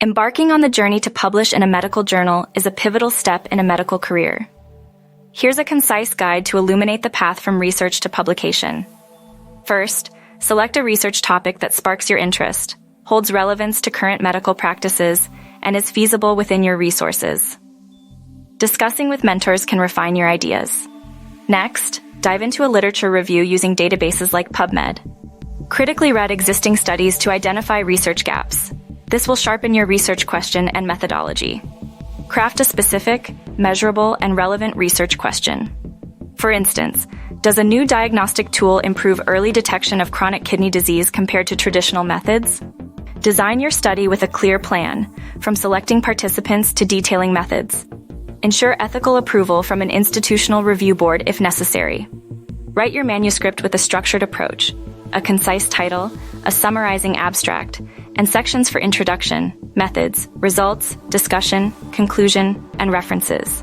Embarking on the journey to publish in a medical journal is a pivotal step in a medical career. Here's a concise guide to illuminate the path from research to publication. First, select a research topic that sparks your interest, holds relevance to current medical practices, and is feasible within your resources. Discussing with mentors can refine your ideas. Next, dive into a literature review using databases like PubMed. Critically read existing studies to identify research gaps. This will sharpen your research question and methodology. Craft a specific, measurable, and relevant research question. For instance, does a new diagnostic tool improve early detection of chronic kidney disease compared to traditional methods? Design your study with a clear plan, from selecting participants to detailing methods. Ensure ethical approval from an institutional review board if necessary. Write your manuscript with a structured approach, a concise title, a summarizing abstract, and sections for introduction, methods, results, discussion, conclusion, and references.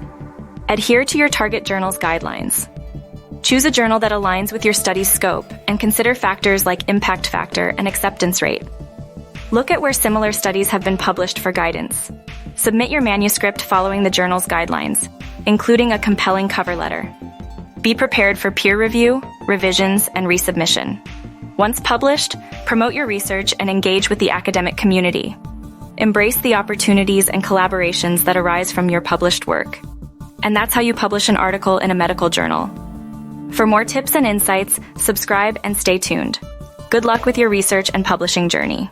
Adhere to your target journal's guidelines. Choose a journal that aligns with your study's scope and consider factors like impact factor and acceptance rate. Look at where similar studies have been published for guidance. Submit your manuscript following the journal's guidelines, including a compelling cover letter. Be prepared for peer review, revisions, and resubmission. Once published, promote your research and engage with the academic community. Embrace the opportunities and collaborations that arise from your published work. And that's how you publish an article in a medical journal. For more tips and insights, subscribe and stay tuned. Good luck with your research and publishing journey.